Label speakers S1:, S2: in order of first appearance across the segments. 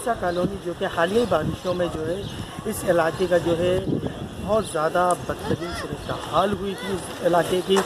S1: عیسیٰ colony جو کہ حالیہ بارشوں میں جو ہے اس علاقے کا جو ہے بہت زیادہ بدترین صورتحال ہوئی تھی اس علاقے کی.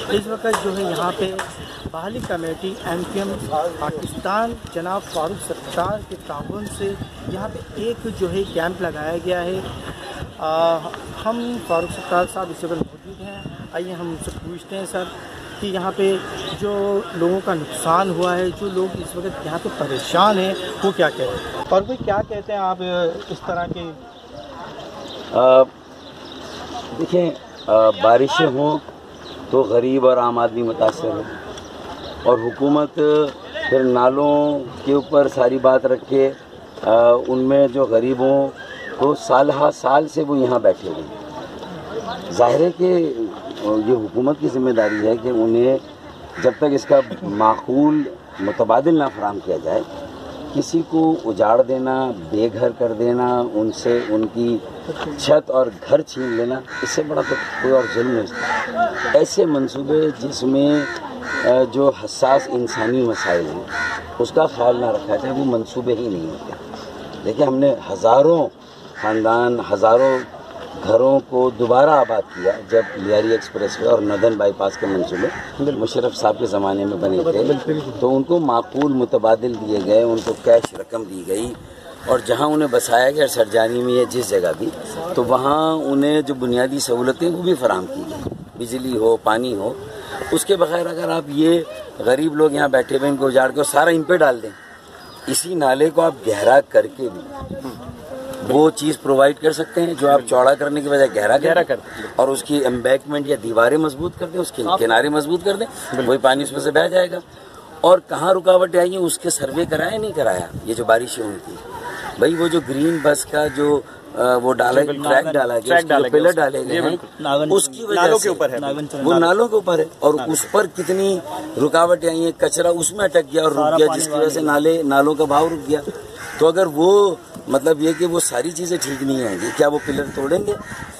S1: اس وقت جو ہے یہاں پہ بحالی کمیٹی MKM پاکستان جناب فاروق ستار کے تعاون سے یہاں پہ ایک جو ہے کیمپ لگایا گیا ہے. ہم فاروق ستار صاحب اس وقت موجود ہیں. آئیے ہم ان سے پوچھتے ہیں سر کہ یہاں پہ جو لوگوں کا نقصان ہوا ہے, جو لوگ اس وقت یہاں پہ پریشان ہیں, وہ کیا کہتے ہیں, اور وہ کیا کہتے ہیں آپ اس طرح کے.
S2: دیکھیں, بارشیں ہوں تو غریب اور عام آدمی متاثر ہو, اور حکومت پھر نالوں کے اوپر ساری بات رکھے. ان میں جو غریب ہوں تو سال ہا سال سے وہ یہاں بیٹھے ہوئے ہیں. ظاہر ہے کہ یہ حکومت کی ذمہ داری ہے کہ انہیں جب تک اس کا معقول متبادل نہ فراہم کیا جائے, کسی کو اجاڑ دینا, بے گھر کر دینا, ان سے ان کی چھت اور گھر چھین لینا, اس سے بڑا تو کوئی اور ظلم نہیں. ایسے منصوبے جس میں جو حساس انسانی مسائل ہیں اس کا خیال نہ رکھا جائے, وہ منصوبے ہی نہیں ہوتے. دیکھیں, ہم نے ہزاروں خاندان, ہزاروں گھروں کو دوبارہ آباد کیا جب لیاری ایکسپریس وے اور ندن بائی پاس کے منصوبے مشرف صاحب کے زمانے میں بنے تھے, تو ان کو معقول متبادل دیے گئے, ان کو کیش رقم دی گئی, اور جہاں انہیں بسایا گیا سرجانی میں یا جس جگہ بھی, تو وہاں انہیں جو بنیادی سہولتیں وہ بھی فراہم کی گئی, بجلی ہو, پانی ہو. اس کے بغیر اگر آپ یہ غریب لوگ یہاں بیٹھے ہوئے ان کو اجاڑ کے سارا ان پہ ڈال دیں, اسی نالے کو آپ گہرا کر کے بھی وہ چیز پرووائڈ کر سکتے ہیں جو آپ چوڑا کرنے کی بجائے گہرا کر دیں, اور اس کی امبیکمنٹ یا دیواریں مضبوط کر دیں, اس کے کنارے مضبوط کر دیں, وہی پانی اس میں سے بہہ جائے گا. اور کہاں رکاوٹیں آئی ہیں اس کے سروے کرایا نہیں کرایا. یہ جو بارشیں ہوئی تھی بھائی, وہ جو گرین بس کا جو وہ ٹریک ڈالا گیا, پلر ڈالے گئے ہیں, اس کی وجہ سے وہ نالوں کے اوپر ہے, اور اس پر کتنی رکاوٹیں آئی ہیں, کچرا اس میں اٹک گیا اور رک گیا, جس کی وجہ سے نالوں کا بہاؤ رک گیا. تو اگر وہ مطلب یہ کہ وہ ساری چیزیں ٹھیک نہیں ہوں گی, کیا وہ پلر توڑیں گے؟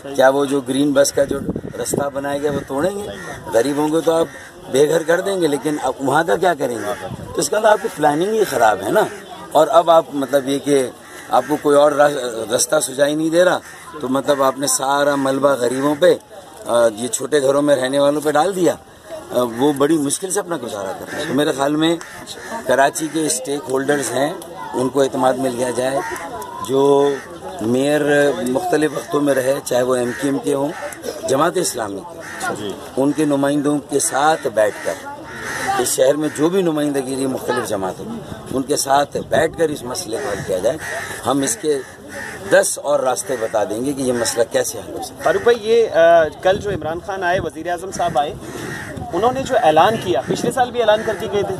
S2: کیا وہ جو گرین بس کا جو رستہ بنایا گیا وہ توڑیں گے؟ غریبوں کو تو آپ بے گھر کر دیں گے, لیکن اب وہاں کا کیا کریں گے؟ تو اس کا آپ کی پلاننگ ہی خراب ہے نا. اور اب آپ مطلب یہ کہ آپ کو کوئی اور راستہ سجائی نہیں دے رہا, تو مطلب آپ نے سارا ملبہ غریبوں پہ, یہ چھوٹے گھروں میں رہنے والوں پہ ڈال دیا. وہ بڑی مشکل سے اپنا گزارا کر رہے ہیں. تو میرے خیال میں کراچی کے اسٹیک ہولڈرز ہیں, ان کو اعتماد مل گیا جائے. جو میئر مختلف وقتوں میں رہے, چاہے وہ MKM کے ہوں, جماعت اسلامی کے, ان کے نمائندوں کے ساتھ بیٹھ کر اس شہر میں جو بھی نمائندگی رہی مختلف جماعتوں کی, ان کے ساتھ بیٹھ کر اس مسئلے کو حل کیا جائے. ہم اس کے 10 اور راستے بتا دیں گے کہ یہ مسئلہ کیسے حل ہو سکتا ہے.
S3: فاروق بھائی, یہ کل جو عمران خان آئے, وزیر اعظم صاحب آئے, انہوں نے جو اعلان کیا, پچھلے سال بھی اعلان کر کے گئے تھے,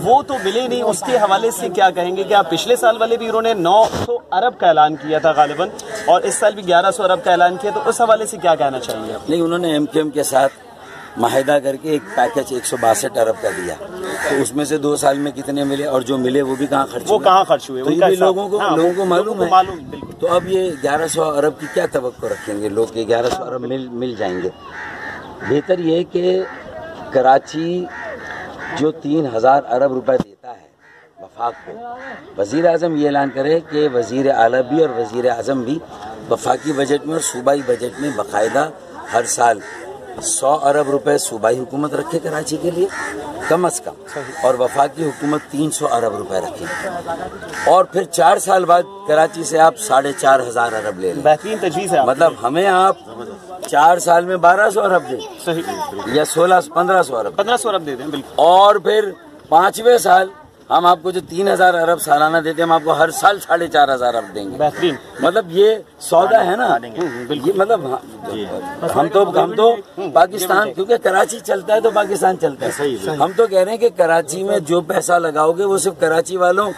S3: وہ تو ملے نہیں. اس کے حوالے سے کیا کہیں گے؟ کہ پچھلے سال والے بھی انہوں نے 900 ارب کا اعلان کیا تھا غالباً, اور اس سال بھی 1100 ارب کا اعلان کیا, تو اس حوالے سے کیا کہنا چاہیے آپ؟
S2: نہیں, انہوں نے MKM کے ساتھ معاہدہ کر کے ایک پیکج 162 ارب کا دیا, تو اس میں سے 2 سال میں کتنے ملے, اور جو ملے وہ بھی کہاں خرچ ہوئے, تو یہ بھی لوگوں کو معلوم ہے. تو اب یہ 1100 ارب کی کیا توقع رکھیں گے لوگ کہ 1100 ارب مل جائیں گے؟ بہتر یہ کہ کراچی جو 3000 ارب روپے دیتا ہے وفاق کو, وزیر اعظم یہ اعلان کرے کہ وزیر اعلیٰ بھی اور وزیر اعظم بھی وفاقی بجٹ میں اور صوبائی بجٹ میں باقاعدہ ہر سال 100 ارب روپے صوبائی حکومت رکھے کراچی کے لیے کم از کم, اور وفاقی حکومت 300 ارب روپے رکھے, اور پھر 4 سال بعد کراچی سے آپ 4500 ارب لے لیں.
S3: بہترین تجویز ہے.
S2: مطلب ہمیں آپ 4 سال میں 1200 ارب دیں, یا 1500 ارب دے دیں, اور پھر 5ویں سال ہم آپ کو جو 3000 ارب سالانہ دیتے ہیں, ہم آپ کو ہر سال 4500 ارب دیں گے.
S3: بہترین.
S2: مطلب یہ سودا ہے نا, یہ مطلب ہم تو پاکستان, کیونکہ کراچی چلتا ہے تو پاکستان چلتا ہے. ہم تو کہہ رہے ہیں کہ کراچی میں جو پیسہ لگاؤ گے وہ صرف کراچی والوں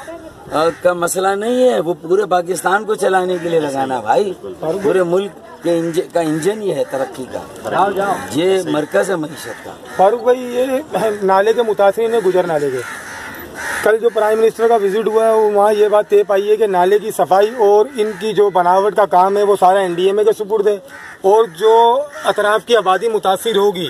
S2: کا مسئلہ نہیں ہے, وہ پورے پاکستان کو چلانے کے لیے لگانا بھائی. پورے ملک کا انجن یہ ہے ترقی کا, یہ مرکز ہے معیشت کا.
S4: فاروق بھائی, یہ نالے کے متاثرین ہیں گجر نالے کے, کل جو پرائم منسٹر کا وزٹ ہوا ہے وہاں یہ بات طے پائی ہے کہ نالے کی صفائی اور ان کی جو بناوٹ کا کام ہے وہ سارا NDMA کے سپرد ہے, اور جو اطراف کی آبادی متاثر ہوگی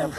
S1: MP